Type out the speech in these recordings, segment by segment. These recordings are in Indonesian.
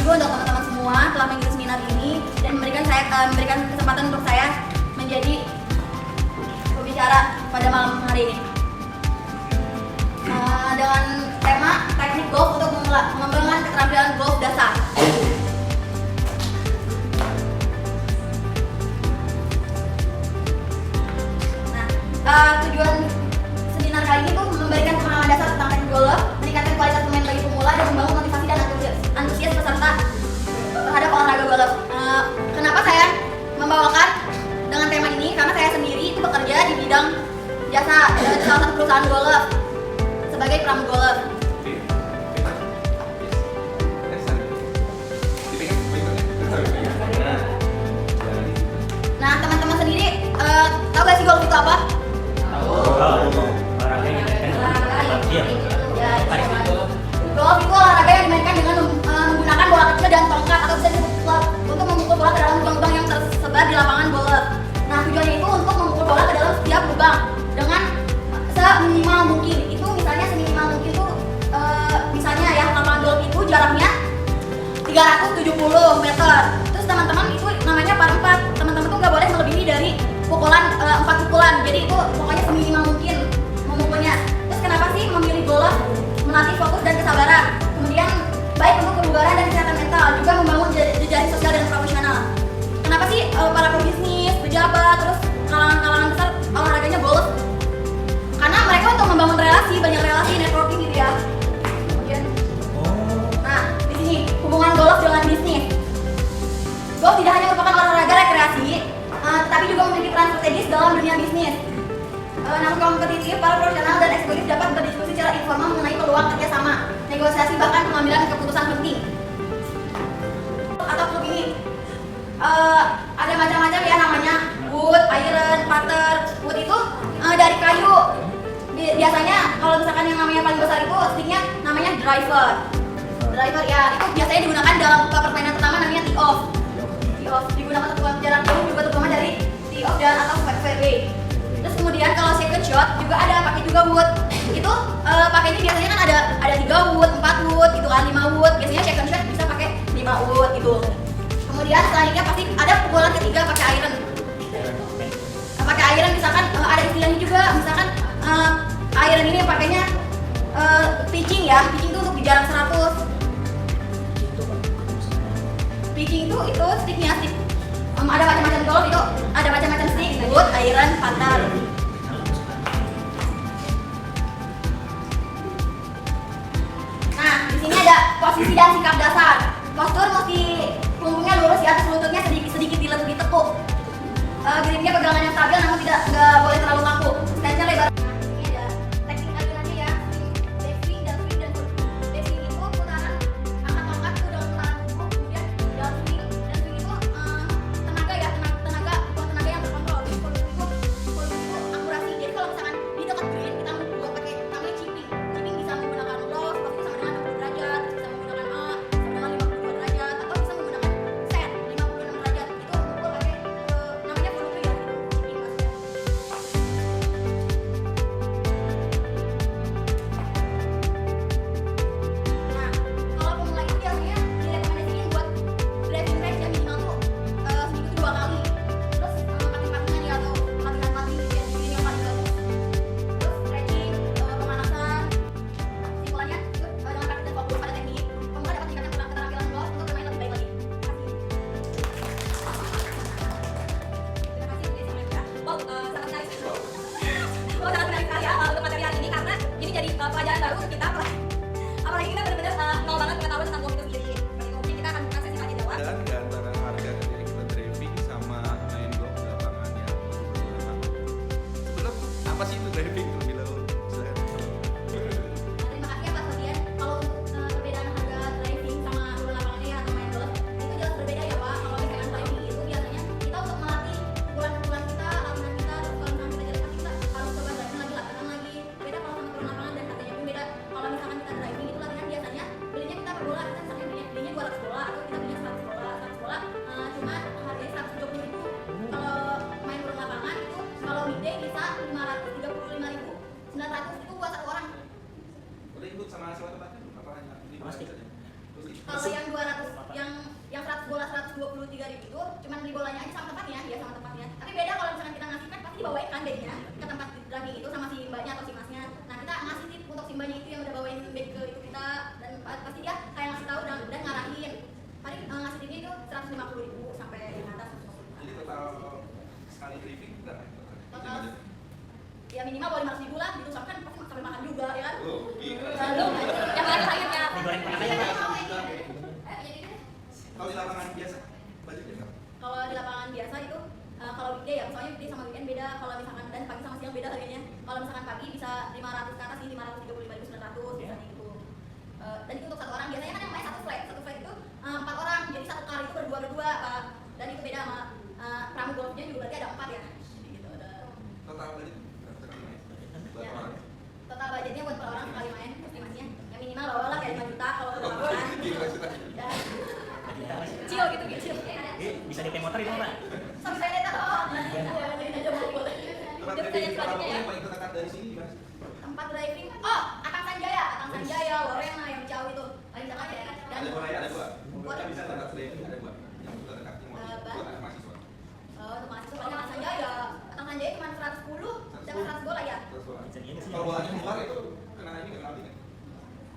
juga untuk teman-teman semua telah mengikuti seminar ini dan memberikan kesempatan untuk saya menjadi pembicara pada malam hari ini. Dengan tema teknik golf untuk mengembangkan keterampilan golf dasar. Tujuan seminar kali ini tuh memberikan pemahaman dasar tentang teknik golf, meningkatkan kualitas pemain bagi pemula dan membangun motivasi dan antusias peserta terhadap olahraga golf. Kenapa saya membawakan dengan tema ini? Karena saya sendiri itu bekerja di bidang jasa di salah satu perusahaan golf sebagai pramu golf. Nah, teman-teman sendiri tahu gak sih golf itu apa? Golf itu olahraga yang dimainkan dengan menggunakan bola kecil dan tongkat atau bisa disebut club untuk memukul bola ke dalam lubang-lubang yang tersebar di lapangan golf. Nah, tujuannya itu untuk memukul bola ke dalam setiap lubang dengan seminimal mungkin. Itu misalnya seminimal mungkin itu misalnya ya lapangan golf itu jaraknya 370 meter. Terus teman-teman itu namanya par 4. Teman-teman tuh nggak boleh melebihi dari pukulan 4 pukulan. Jadi itu pokoknya seminimal mungkin memukulnya. Terus kenapa sih memilih golf? Melatih fokus dan kesabaran. Kemudian baik untuk kebugaran dan kesehatan mental, juga membangun jejaring sosial dan profesional. Kenapa sih para pebisnis, pejabat, terus kalangan-kalangan besar olahraganya golf? Karena mereka untuk membangun relasi, banyak relasi, networking gitu ya. Kemudian, nah di sini hubungan golf dengan bisnis. Golf tidak hanya merupakan olahraga rekreasi, tetapi juga memiliki peran strategis dalam dunia bisnis. Namun kompetitif, para profesional dan eksekutif dapat berdiskusi secara informal mengenai peluang kerjasama, negosiasi, bahkan pengambilan keputusan penting. Atau klub ini ada macam-macam ya namanya, wood, iron, putter. Wood itu dari kayu. Biasanya kalau misalkan yang namanya paling besar itu sticknya namanya driver. Driver ya itu biasanya digunakan dalam permainan pertama namanya tee off. Tee off digunakan untuk jarak jauh juga terutama dari tee off dan atau fairway. Terus kemudian kalau second shot juga ada pakai juga wood. Itu pakainya biasanya kan ada 3 wood, 4 wood gitu kan, 5 wood. Biasanya second shot bisa pakai 5 wood gitu. Kemudian selanjutnya pasti ada pukulan ketiga pakai iron. Pakai iron misalkan ada istilahnya juga, misalkan iron ini pakainya pitching ya. Pitching itu untuk di jarak 100. Pitching itu sticknya stick. Ada macam-macam golf itu, ada macam-macam stick, wood, iron, putter. Nah, di sini ada posisi dan sikap dasar. Postur mesti punggungnya lurus di atas lututnya sedikit ditekuk. Gripnya pegangan yang stabil namun nggak boleh terlalu kaku. Stance-nya lebar. Ini ada teknik ayunannya ya, back swing dan swing dan back swing itu putaran angkat tongkat itu dalam putaran tubuh, kemudian down swing dan swing itu tenaga ya, tenaga buat tenaga yang terkontrol. Full itu akurasi. Jadi kalau misalkan di dekat green kita buat pakai namanya chipping. Chipping bisa menggunakan loft, waktu sama dengan 60 derajat, bisa menggunakan sama dengan 52 derajat, atau bisa menggunakan set 56 derajat. Itu mukul pakai namanya full ya, chipping maksudnya. Nah, kalau pemula itu biasanya direkomendasiin buat driving range yang minimal tuh seminggu tuh 2 kali. Terus pating-patingan ya atau latihan-pating gitu ya, ini yang paling bagus. Terus stretching, pemanasan, simpulannya itu dengan praktik dan fokus pada teknik, pemula dapat meningkatkan keterampilan golf untuk bermain lebih baik lagi. Terima kasih Desi Amerika. Wow, sangat menarik. Wow, sangat menarik sekali ya untuk materi hari ini karena ini jadi pelajaran baru untuk kita. Apalagi kita benar-benar nol banget mengetahui tentang golf itu sendiri. Mungkin kita akan buka sesi tanya jawab. Dan di antara harga dari kita driving sama main golf di lapangan yang sebelum apa sih itu driving terlebih dahulu? Terima kasih ya Pak Sodian. Kalau untuk perbedaan harga driving sama bola lapangannya ya atau main golf itu jelas berbeda ya Pak. Kalau misalkan driving itu biasanya kita untuk melatih pukulan-pukulan kita, latihan kita, terus kalau misalkan kita jadi kita harus coba driving lagi, latihan lagi. Beda kalau sama turun lapangan dan harganya pun beda. Kalau misalkan kita driving itu latihan biasanya belinya kita per bola, kita misalnya belinya 200 bola atau kita belinya 100 bola. 100 bola cuma harganya 170.000. Kalau main turun lapangan itu kalau weekday bisa 535.000. 900 itu buat 1 orang. Udah ikut sama siapa tempatnya? Apa hanya di Pasti. saja? Kalau yang 200 yang 123.000 itu cuman beli bolanya aja sama tempatnya, ya sama tempatnya. Tapi beda kalau misalkan kita ngasih kan pasti dibawain kan bagnya ke tempat driving itu sama si mbaknya atau si masnya. Nah kita ngasih tip untuk si mbaknya itu yang udah bawain bag ke itu kita, dan pasti dia kayak ngasih tahu dan ngarahin. Paling ngasih tipnya itu 150.000 sampai di atas 150.000. Jadi total sekali briefing berapa? Total ya minimal 500.000 lah, gitu kan pasti sampai makan juga ya kan. Oh, iya. Lalu yang lain akhirnya. Kalau di lapangan biasa, budgetnya berapa? Kalau di lapangan biasa itu kalau weekday ya, misalnya weekday sama weekend beda. Kalau misalkan dan pagi sama siang beda harganya. Kalau misalkan pagi bisa 500 ke atas sih, 535.900 biasanya gitu. Dan itu untuk satu orang. Biasanya kan yang main satu flight itu 4 orang. Jadi satu kali itu berdua Pak. Dan itu beda sama pramu golfnya juga berarti ada 4 ya. Jadi gitu ada. Total budget berapa buat Ya. orang? Total budgetnya buat per orang sekali main estimasinya. Yang minimal lah kayak 5 juta kalau untuk lapangan. Ya. Kecil gitu. Bisa DP motor itu Mbak? Sampai saya tahu. Jadi aja boleh. Tempat Dia briefing pertanyaan selanjutnya ya. yang paling terdekat dari sini di mana? Tempat driving. Oh, Akang Sanjaya, Lorena yang jauh itu. Paling dekat ya. Dan Ada dua ya, ada dua. Waduh. Bisa tempat briefing ada dua. Yang terdekat yang mau buat anak mahasiswa. untuk mahasiswa paling Akang Sanjaya. Akang Sanjaya cuma 110, dapat 100 bola ya. Terus bola. Bisa gini sih. Kalau bolanya keluar itu kena ini kena api kan?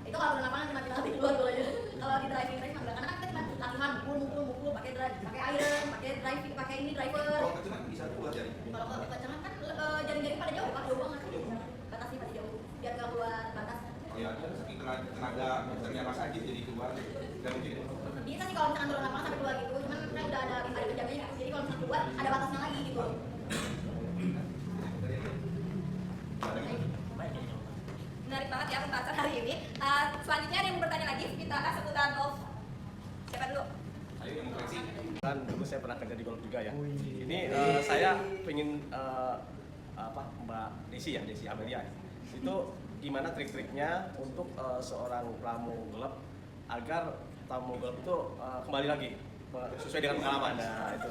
Itu kalau di lapangan cuma kita keluar bolanya. Kalau di driving race mah enggak, karena kan kita cuma latihan mukul pakai iron, pakai driving, pakai ini driver. Kalau kecengan bisa keluar jari. Kalau kekencangan kan jaring-jaring pada jauh, Pak, jauh banget. Batasnya pasti jauh, biar nggak keluar batas. Oh ya, saking tenaga misalnya Mas Ajit jadi keluar dan mungkin ya. Bisa sih kalau misalkan turun lapangan sampai keluar gitu, cuman kan udah ada penjaganya gitu. Jadi kalau misalkan keluar ada batasnya lagi gitu. Menarik banget ya pembahasan hari ini. Selanjutnya ada yang mau bertanya lagi seputar golf. Siapa dulu? Ayo yang mau koleksi. Kan dulu saya pernah kerja di golf juga ya. Ini saya pengen Mbak Desi Amelia. Itu gimana trik-triknya untuk seorang pramu golf agar pramu golf itu kembali lagi sesuai dengan pengalaman. Nah, itu.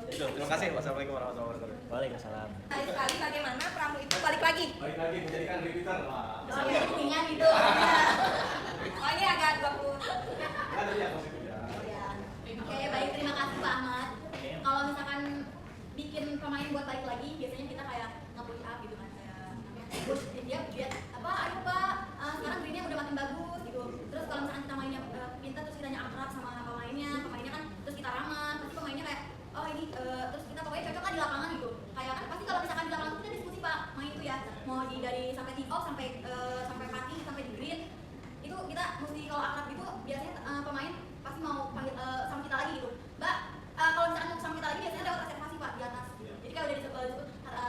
Terima kasih. Wassalamualaikum warahmatullahi wabarakatuh. Waalaikumsalam. Sekali bagaimana pramu itu balik lagi? Balik lagi menjadikan repeater. Wah. Oh ya, ininya gitu. Oh ini agak 20. Kan tadi yang positif ya. Ya. Oke, baik, terima kasih Pak Ahmad. Kalau misalkan bikin pemain buat balik lagi, biasanya kita kayak nge-push up gitu kan, kayak push dia apa, ayo Pak, sekarang greennya udah makin bagus gitu. Terus kalau misalkan kita mainnya pintar, terus kitanya akrab sama pemainnya kan, terus kita ramah, pasti pemainnya kayak oh ini, terus kita pokoknya cocok lah di lapangan gitu. Kayak kan pasti kalau misalkan di lapangan kita diskusi Pak, main itu ya, mau dari sampai tee off sampai putting sampai di green, itu kita mesti kalau akrab gitu biasanya pemain pasti mau panggil sama kita lagi gitu. Mbak, kalau misalkan mau sama kita lagi biasanya lewat reservasi Pak di atas. Jadi kalau udah disebut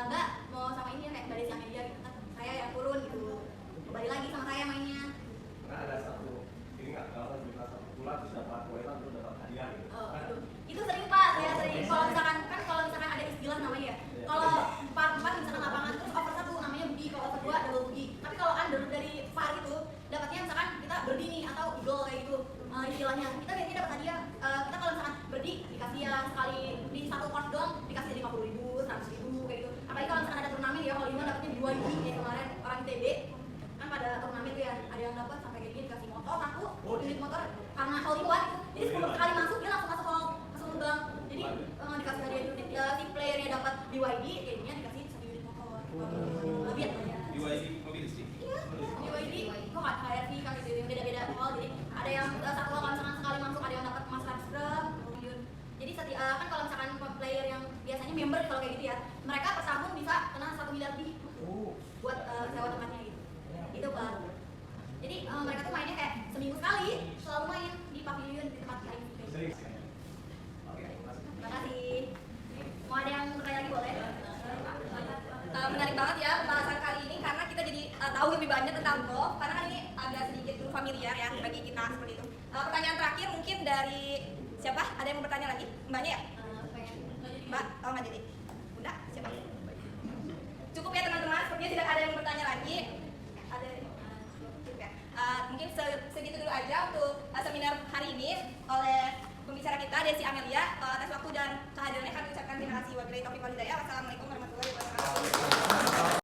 Mbak mau sama ini ya kayak Mbak Desi Amelia gitu kan, saya yang turun gitu, kembali lagi sama saya mainnya. Karena ada satu ini nggak kalau kita satu bulan terus dapat poin terus dapat hadiah gitu. Oh, itu sering Pak, saya sering. Kalau misalkan ada istilah namanya ya. Kalau par misalkan lapangan terus over 1 namanya bogey, kalau over 2 double bogey. Tapi kalau under dari par itu dapatnya misalkan kita birdie nih atau eagle kayak gitu istilahnya. Kita biasanya dapat hadiah. Kita kalau misalkan birdie dikasih ya sekali di satu course doang dikasih 50.000, 100.000 kayak gitu. Apalagi kalau misalkan ada turnamen ya, kalau Lima dapatnya 2 gigi kayak kemarin orang ITB kan pada turnamen tuh ya, ada yang dapat sampai kayak gini dikasih motor aku, unit motor karena hole in one itu. Jadi 10 kali masuk dia langsung masuk hole, langsung terbang. Jadi dikasih hadiah unit si playernya dapat BYD kayak gini dikasih 1 unit motor. Lebih ya. BYD mobil listrik. Iya, BYD kok nggak kayak sih kan gitu, beda-beda hole. Jadi ada yang satu hole kalau misalkan sekali masuk ada yang dapat emas 100 gram. Jadi kan kalau misalkan player yang biasanya member kalau kayak gitu ya, mereka per tahun bisa kena 1 miliar lebih buat sewa tempatnya gitu. Itu Pak. Jadi mereka tuh mainnya kayak seminggu sekali, selalu main di pavilion di tempat lain. Sering. Oke, Terima kasih. Mau ada yang bertanya lagi boleh? Menarik banget ya pembahasan kali ini karena kita jadi tahu lebih banyak tentang golf karena kan ini agak sedikit dulu familiar ya bagi kita seperti itu. Pertanyaan terakhir mungkin dari siapa? Ada yang mau bertanya lagi? Mbaknya ya? Mbak? Oh nggak jadi. Bunda? Siapa? Cukup ya teman-teman. Sepertinya tidak ada yang bertanya lagi. Ada cukup ya. Mungkin segitu dulu aja untuk seminar hari ini oleh pembicara kita Desi Amelia. Atas waktu dan kehadirannya kami ucapkan terima kasih. Wabillahi taufiq wal hidayah. Wassalamualaikum warahmatullahi wabarakatuh.